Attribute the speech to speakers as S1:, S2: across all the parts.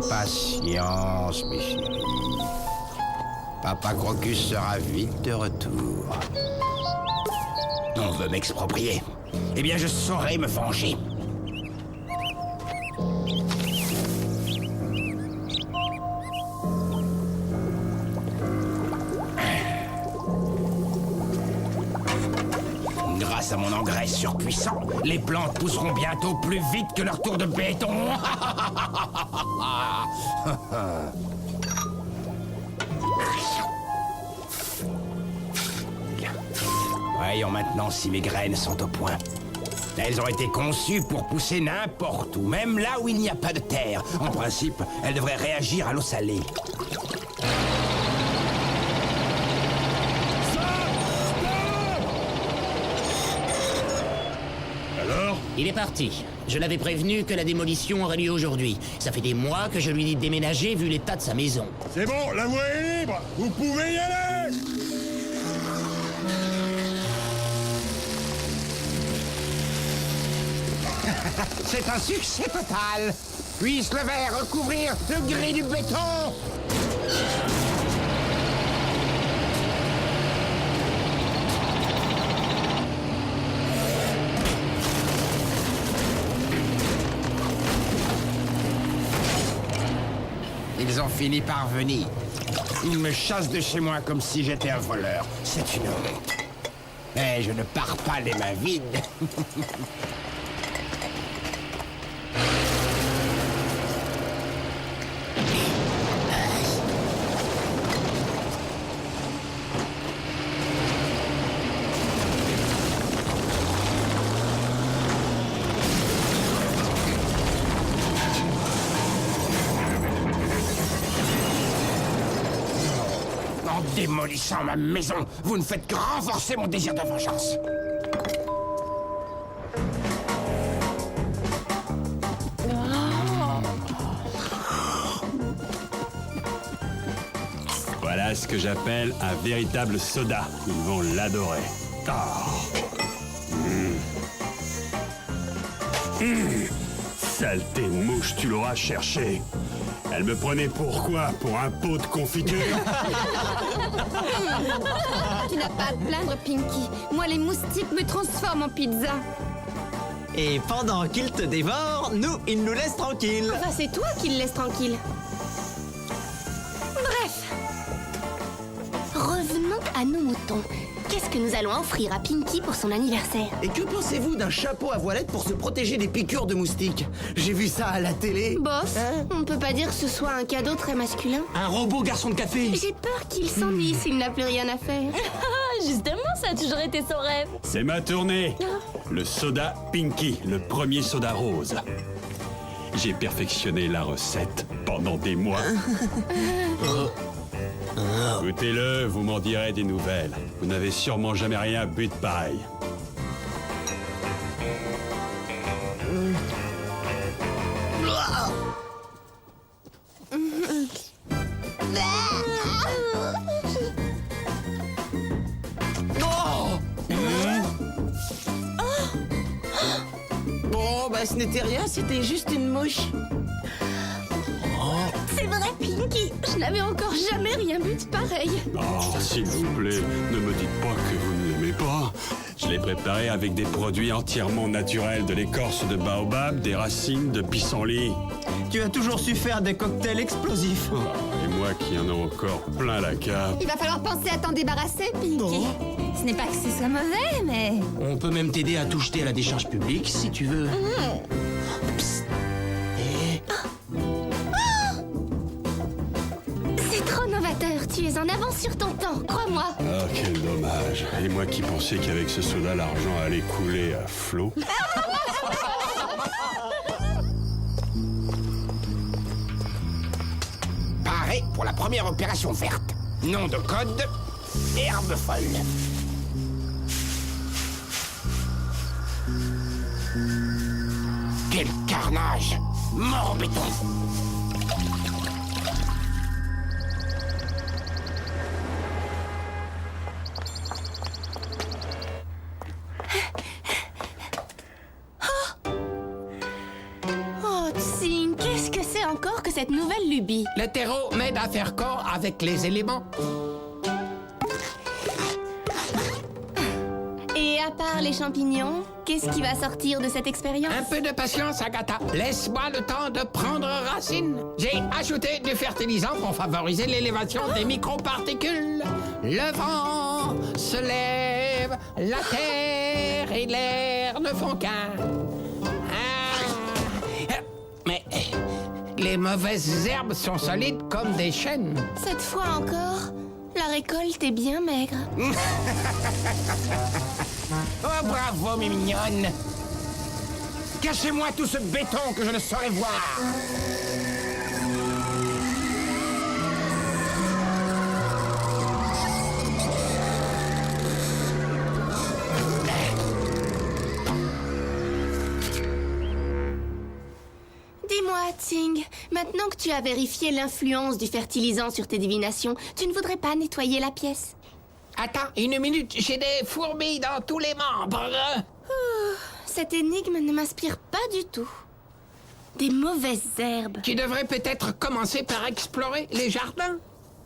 S1: Patience, mes chéris. Papa Crocus sera vite de retour. On veut m'exproprier. Eh bien, je saurai me venger. Grâce à mon engrais surpuissant, les plantes pousseront bientôt plus vite que leur tour de béton. Voyons maintenant si mes graines sont au point. Elles ont été conçues pour pousser n'importe où, même là où il n'y a pas de terre. En principe, elles devraient réagir à l'eau salée.
S2: Il est parti. Je l'avais prévenu que la démolition aurait lieu aujourd'hui. Ça fait des mois que je lui dis de déménager vu l'état de sa maison.
S3: C'est bon, la voie est libre. Vous pouvez y aller.
S1: C'est un succès total. Puisse le verre recouvrir le gris du béton. Ils ont fini par venir. Ils me chassent de chez moi comme si j'étais un voleur. C'est une honte. Mais je ne pars pas les mains vides. En démolissant ma maison, vous ne faites que renforcer mon désir de vengeance.
S3: Voilà ce que j'appelle un véritable soda. Ils vont l'adorer. Saleté de mouche, tu l'auras cherché. Elle me prenait pour quoi? Pour un pot de confiture?
S4: Tu n'as pas à te plaindre, Pinky. Moi, les moustiques me transforment en pizza.
S5: Et pendant qu'ils te dévorent, ils nous laissent tranquilles.
S4: Enfin, c'est toi qui le laisses tranquille. Bref. Revenons à nos moutons. Qu'est-ce que nous allons offrir à Pinky pour son anniversaire?
S5: Et que pensez-vous d'un chapeau à voilette pour se protéger des piqûres de moustiques? J'ai vu ça à la télé.
S4: Bof, on ne peut pas dire que ce soit un cadeau très masculin.
S5: Un robot garçon de café.
S4: J'ai peur qu'il s'ennuie s'il n'a plus rien à faire.
S6: Justement, ça a toujours été son rêve.
S3: C'est ma tournée. Le soda Pinky, le premier soda rose. J'ai perfectionné la recette pendant des mois. Goûtez-le, vous m'en direz des nouvelles. Vous n'avez sûrement jamais rien bu de pareil.
S5: Bon, bah ce n'était rien, c'était juste une mouche.
S4: C'est vrai, Pinky. Je n'avais encore jamais rien bu de pareil.
S3: Oh, s'il vous plaît, ne me dites pas que vous ne l'aimez pas. Je l'ai préparé avec des produits entièrement naturels, de l'écorce de baobab, des racines de pissenlit.
S5: Tu as toujours su faire des cocktails explosifs.
S3: Et moi qui en ai encore plein la cave.
S4: Il va falloir penser à t'en débarrasser, Pinky. Ce n'est pas que ce soit mauvais, mais...
S5: On peut même t'aider à tout jeter à la décharge publique si tu veux. Psst.
S4: C'est trop novateur. Tu es en avance sur ton temps, crois-moi.
S3: Oh, quel dommage. Et moi qui pensais qu'avec ce soda, l'argent allait couler à flot.
S1: Paré pour la première opération verte. Nom de code, herbe folle. Quel carnage! Mort en béton!
S4: Oh, Tsing, qu'est-ce que c'est encore que cette nouvelle lubie?
S7: Le terreau m'aide à faire corps avec les éléments.
S4: Et à part les champignons, qu'est-ce qui va sortir de cette expérience?
S7: Un peu de patience, Agatha. Laisse-moi le temps de prendre racine. J'ai ajouté du fertilisant pour favoriser l'élévation des microparticules. Le vent se lève, la terre et l'air ne font qu'un. Mais les mauvaises herbes sont solides comme des chênes.
S4: Cette fois encore, la récolte est bien maigre.
S1: Oh, bravo, mes mignonnes. Cachez-moi tout ce béton que je ne saurais voir.
S4: Dis-moi, Tsing, maintenant que tu as vérifié l'influence du fertilisant sur tes divinations, tu ne voudrais pas nettoyer la pièce?
S7: Attends, une minute, j'ai des fourmis dans tous les membres.
S4: Cette énigme ne m'inspire pas du tout. Des mauvaises herbes.
S7: Tu devrais peut-être commencer par explorer les jardins.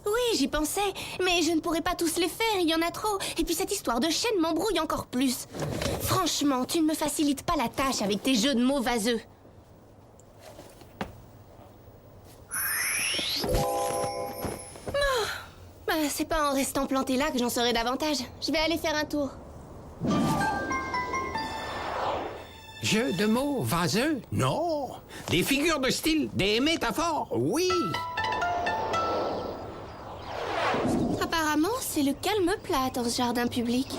S4: Oui, j'y pensais, mais je ne pourrais pas tous les faire, il y en a trop. Et puis cette histoire de chêne m'embrouille encore plus. Franchement, tu ne me facilites pas la tâche avec tes jeux de mots vaseux. Bah, c'est pas en restant planté là que j'en saurai davantage. Je vais aller faire un tour.
S7: Jeux de mots vaseux? Non. Des figures de style, des métaphores? Oui.
S4: Apparemment, c'est le calme plat dans ce jardin public.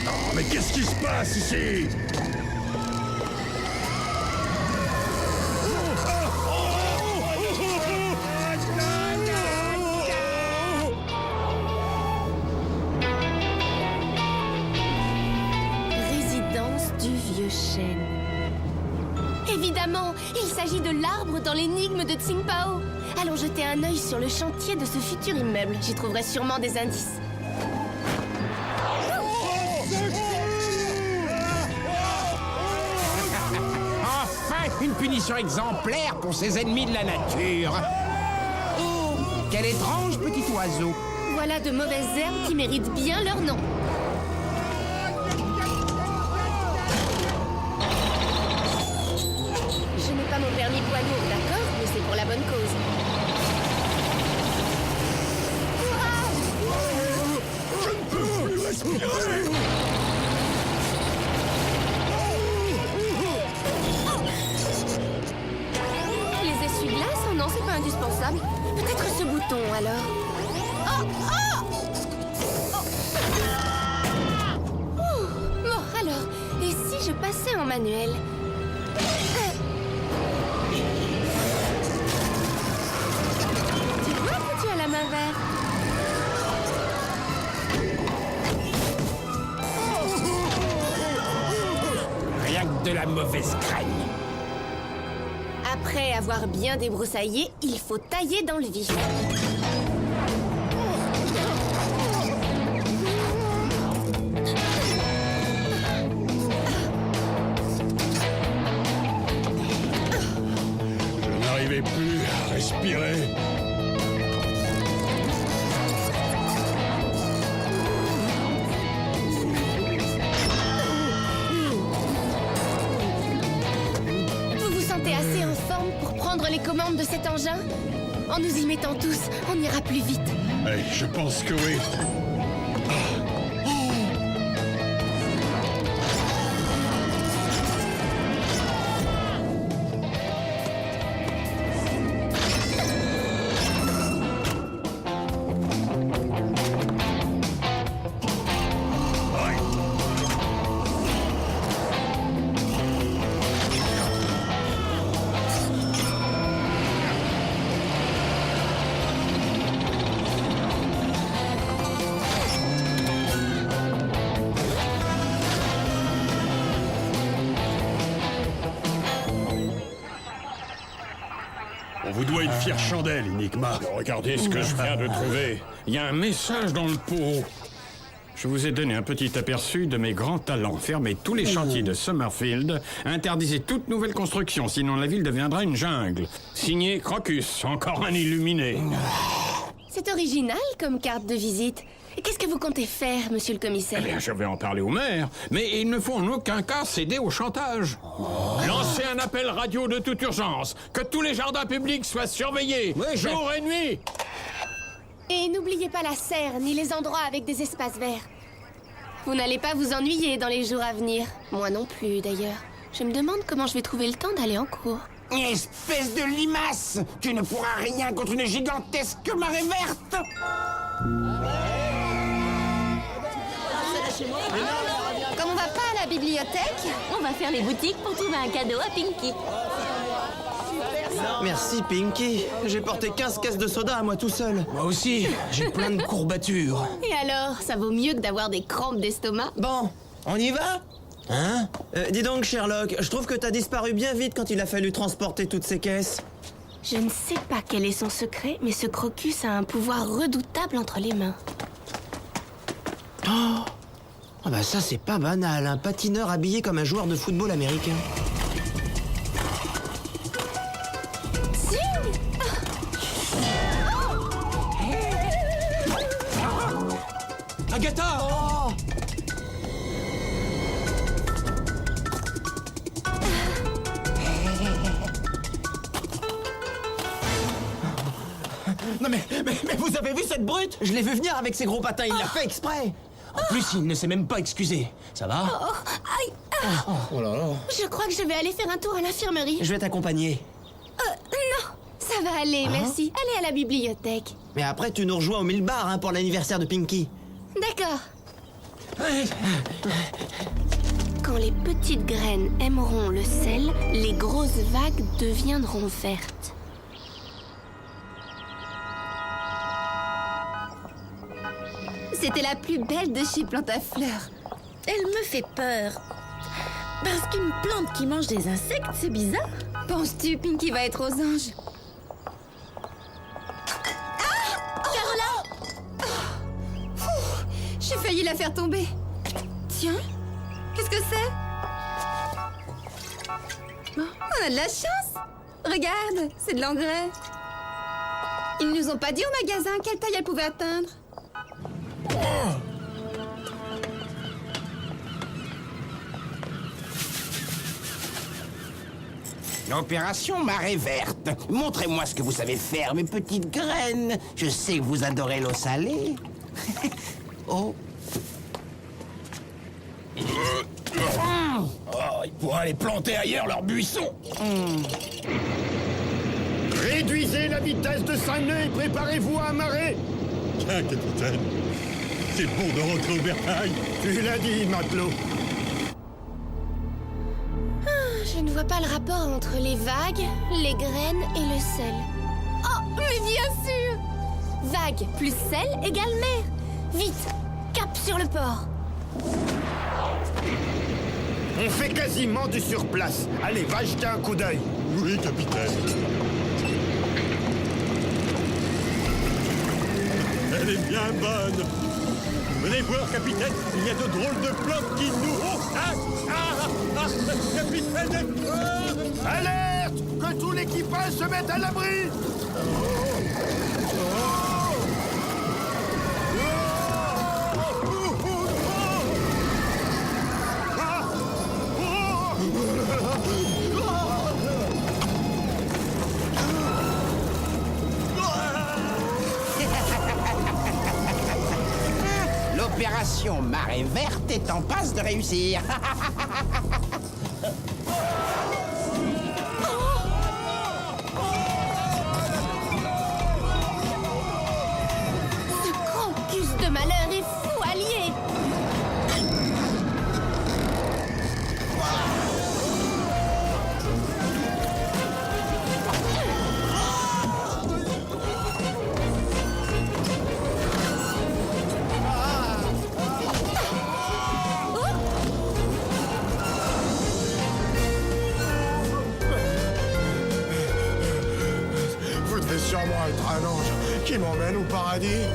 S3: Oh, mais qu'est-ce qui se passe ici?
S4: Résidence du vieux chêne. Évidemment, il s'agit de l'arbre dans l'énigme de Tsingpao. Allons jeter un œil sur le chantier de ce futur immeuble. J'y trouverai sûrement des indices.
S1: Enfin, une punition exemplaire pour ces ennemis de la nature. Oh, quel étrange petit oiseau.
S4: Voilà de mauvaises herbes qui méritent bien leur nom. Je n'ai pas mon permis poids lourd, d'accord? Mais c'est pour la bonne cause. Les essuie-glaces? Oh non, c'est pas indispensable. Peut-être ce bouton, alors. Oh, oh! Bon, alors, et si je passais en manuel? Tu vois que tu as la main verte?
S1: Rien que de la mauvaise graine.
S4: Après avoir bien débroussaillé, il faut tailler dans le vif.
S3: Je n'arrivais plus à respirer.
S4: Vous vous sentez assez en forme pour prendre les commandes de cet engin? En nous y mettant tous, on ira plus vite.
S3: Hey, je pense que oui. On vous doit une fière chandelle, Enigma.
S8: Regardez ce que je viens de trouver. Il y a un message dans le pot.
S3: Je vous ai donné un petit aperçu de mes grands talents. Fermez tous les chantiers de Summerfield, interdisez toute nouvelle construction, sinon la ville deviendra une jungle. Signé Crocus, encore un illuminé.
S4: C'est original comme carte de visite. Et qu'est-ce que vous comptez faire, monsieur le commissaire?
S3: Eh bien, je vais en parler au maire, mais il ne faut en aucun cas céder au chantage. Lancez un appel radio de toute urgence, que tous les jardins publics soient surveillés, jour et nuit.
S4: Et n'oubliez pas la serre, ni les endroits avec des espaces verts. Vous n'allez pas vous ennuyer dans les jours à venir. Moi non plus, d'ailleurs. Je me demande comment je vais trouver le temps d'aller en cours.
S1: Espèce de limace! Tu ne pourras rien contre une gigantesque marée verte!
S4: Comme on va pas à la bibliothèque,
S6: On va faire les boutiques pour trouver un cadeau à Pinky.
S5: Merci, Pinky. J'ai porté 15 caisses de soda à moi tout seul.
S8: Moi aussi, j'ai plein de courbatures.
S4: et alors, ça vaut mieux que d'avoir des crampes d'estomac.
S5: Bon, on y va?
S8: Hein?
S5: Dis donc, Sherlock, je trouve que t'as disparu bien vite quand il a fallu transporter toutes ces caisses.
S4: Je ne sais pas quel est son secret, mais ce crocus a un pouvoir redoutable entre les mains.
S5: Ah bah ça, c'est pas banal, un patineur habillé comme un joueur de football américain.
S8: Agatha!
S5: Oh! Non mais vous avez vu cette brute? Je l'ai vu venir avec ses gros patins, il l'a fait exprès.
S8: En plus, il ne s'est même pas excusé. Ça va?
S4: Aïe!
S8: Oh là là.
S4: Je crois que je vais aller faire un tour à l'infirmerie.
S5: Je vais t'accompagner.
S4: Non, ça va aller, merci. Allez à la bibliothèque.
S5: Mais après, tu nous rejoins au 1000 bars hein, pour l'anniversaire de Pinky.
S4: D'accord. Quand les petites graines aimeront le sel, les grosses vagues deviendront vertes. C'était la plus belle de chez Plante à Fleurs.
S9: Elle me fait peur. Parce qu'une plante qui mange des insectes, c'est bizarre.
S4: Penses-tu Pinky va être aux anges? J'ai failli la faire tomber. Tiens, qu'est-ce que c'est? Oh, on a de la chance. Regarde, c'est de l'engrais. Ils nous ont pas dit au magasin quelle taille elle pouvait atteindre.
S1: L'opération marée verte. Montrez-moi ce que vous savez faire, mes petites graines. Je sais que vous adorez l'eau salée. Oh.
S8: Oh, ils pourraient aller planter ailleurs leur buisson.
S10: Réduisez la vitesse de Saint nœuds et préparez-vous à amarrer.
S3: Tiens, capitaine, c'est bon de rentrer au bercail.
S10: Tu l'as dit, matelot.
S4: Je ne vois pas le rapport entre les vagues, les graines et le sel. Oh, mais bien sûr! Vague plus sel égale mer. Vite, cap sur le port.
S10: On fait quasiment du surplace. Allez, va jeter un coup d'œil.
S3: Oui, capitaine. Elle est bien bonne. Venez voir, capitaine, il y a de drôles de plantes qui nous... capitaine!
S10: Alerte! Que tout l'équipage se mette à l'abri!
S1: L'opération marée verte est en passe de réussir.
S4: Ce crocus de malheur est fou allié.
S10: Vous devez sûrement être un ange qui m'emmène au paradis.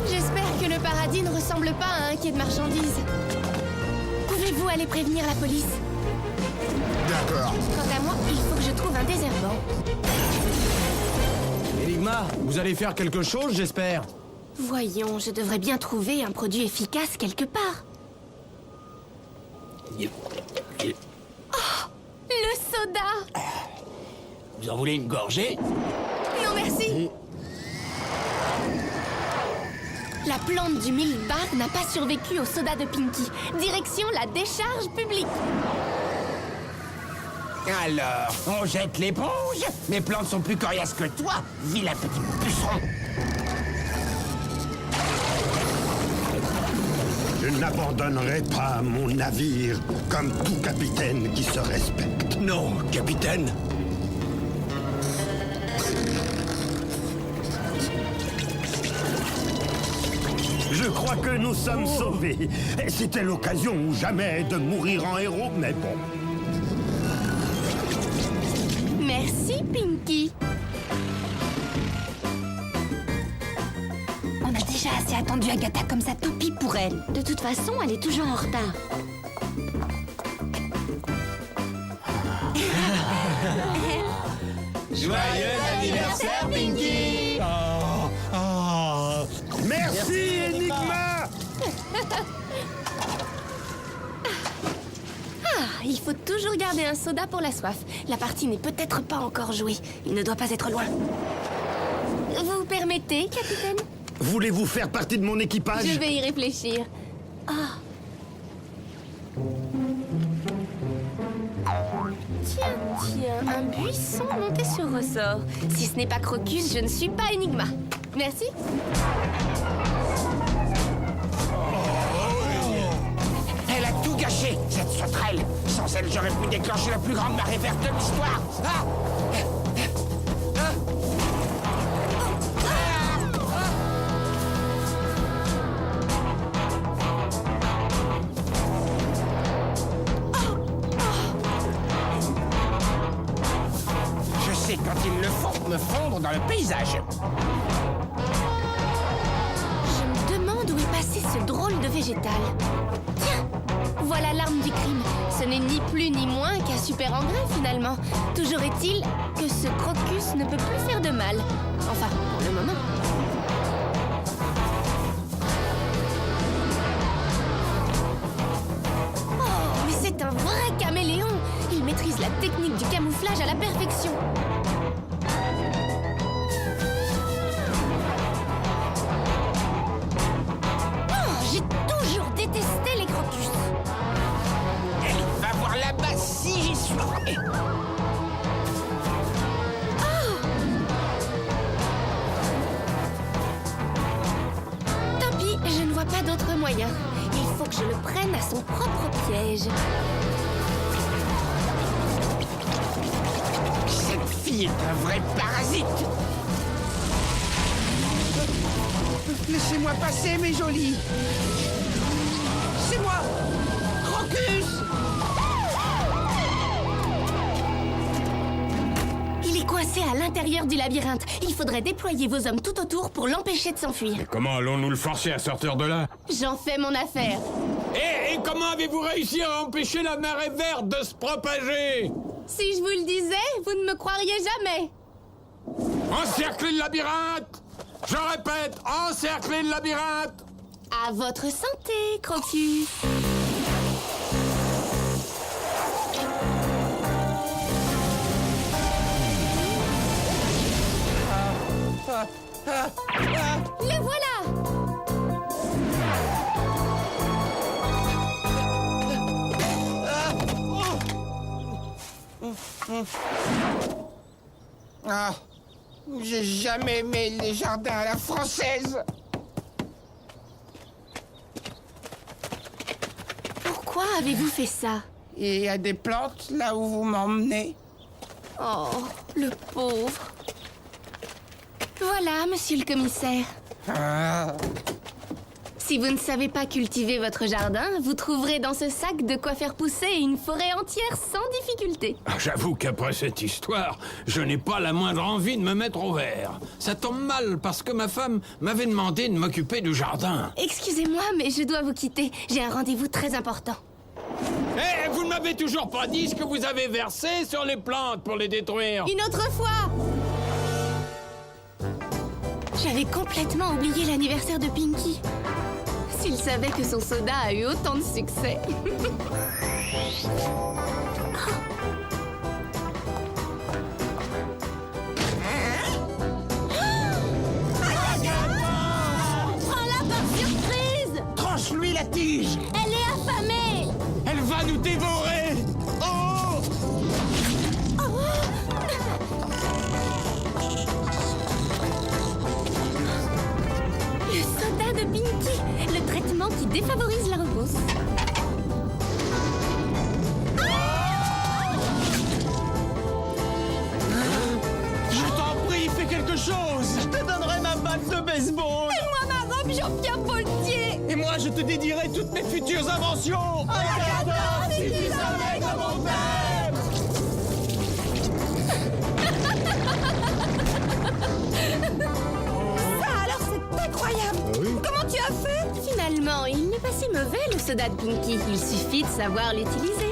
S4: J'espère que le paradis ne ressemble pas à un quai de marchandises. Pouvez-vous aller prévenir la police?
S10: D'accord.
S4: Quant à moi, il faut que je trouve un désherbant.
S8: Enigma, vous allez faire quelque chose, j'espère.
S4: Voyons, je devrais bien trouver un produit efficace quelque part. Oh, le soda!
S8: Vous en voulez une gorgée?
S4: Non, merci. La plante du milkbar n'a pas survécu au soda de Pinky. Direction la décharge publique.
S1: Alors, on jette l'éponge? Mes plantes sont plus coriaces que toi, vilain petit puceron.
S10: Je n'abandonnerai pas mon navire comme tout capitaine qui se respecte.
S8: Non, capitaine.
S10: Je crois que nous sommes sauvés. C'était l'occasion ou jamais de mourir en héros, mais bon.
S4: Merci, Pinky.
S6: On a déjà assez attendu Agatha comme ça, tant pis pour elle. De toute façon, elle est toujours en retard.
S8: Joyeux anniversaire, Pinky!
S10: Merci, Enigma!
S4: Il faut toujours garder un soda pour la soif. La partie n'est peut-être pas encore jouée. Il ne doit pas être loin. Vous permettez, capitaine?
S10: Voulez-vous faire partie de mon équipage?
S4: Je vais y réfléchir. Tiens, un buisson monté sur ressort. Si ce n'est pas Crocus, je ne suis pas Enigma. Merci.
S1: Elle a tout gâché, cette sauterelle. Sans elle, j'aurais pu déclencher la plus grande marée verte de l'histoire. Ah! Je sais quand il le faut me fondre dans le paysage.
S4: Je me demande où est passé ce drôle de végétal. Tiens, voilà l'arme du crime. Ce n'est ni plus ni moins qu'un super engrais finalement. Toujours est-il que ce Crocus ne peut plus faire de mal. Enfin, pour le moment. Oh, mais c'est un vrai caméléon. Il maîtrise la technique du camouflage à la perfection. J'ai toujours détesté les Crocus.
S1: Elle va voir là-bas si j'y suis.
S4: Tant pis, je ne vois pas d'autre moyen. Il faut que je le prenne à son propre piège.
S1: Cette fille est un vrai parasite. Laissez-moi passer, mes jolis. C'est moi, Crocus.
S4: Il est coincé à l'intérieur du labyrinthe. Il faudrait déployer vos hommes tout autour pour l'empêcher de s'enfuir.
S3: Mais comment allons-nous le forcer à sortir de là?
S4: J'en fais mon affaire.
S3: Et comment avez-vous réussi à empêcher la marée verte de se propager?
S4: Si je vous le disais, vous ne me croiriez jamais.
S3: Encerclez le labyrinthe! Je répète, encerclez le labyrinthe!
S4: À votre santé, Crocus. Le voilà.
S1: Ah, j'ai jamais aimé les jardins à la française.
S4: Pourquoi avez-vous fait ça?
S1: Et il y a des plantes là où vous m'emmenez.
S4: Oh, le pauvre. Voilà, monsieur le commissaire.
S1: Ah,
S4: Si vous ne savez pas cultiver votre jardin, vous trouverez dans ce sac de quoi faire pousser une forêt entière sans difficulté.
S3: Ah, j'avoue qu'après cette histoire, je n'ai pas la moindre envie de me mettre au vert. Ça tombe mal parce que ma femme m'avait demandé de m'occuper du jardin.
S4: Excusez-moi, mais je dois vous quitter. J'ai un rendez-vous très important.
S3: Eh, vous ne m'avez toujours pas dit ce que vous avez versé sur les plantes pour les détruire.
S4: Une autre fois! J'avais complètement oublié l'anniversaire de Pinky. S'il savait que son soda a eu autant de succès.
S9: Prends-la par surprise!
S5: Tranche-lui la tige!
S9: Elle est affamée!
S3: Elle va nous dévorer. Oh!
S4: Le soda de Pinky, le traitement qui défavorise la repousse.
S8: Je t'en prie, fais quelque chose.
S5: Je te donnerai ma batte de baseball!
S9: Moi, ma robe Jean-Pierre Paultier!
S8: Et moi, je te dédierai toutes mes futures inventions.
S9: Agatha, si tu savais comme on t'aime! Ça alors, c'est incroyable! Comment tu as fait?
S4: Finalement, il n'est pas si mauvais le soda de Pinky. Il suffit de savoir l'utiliser.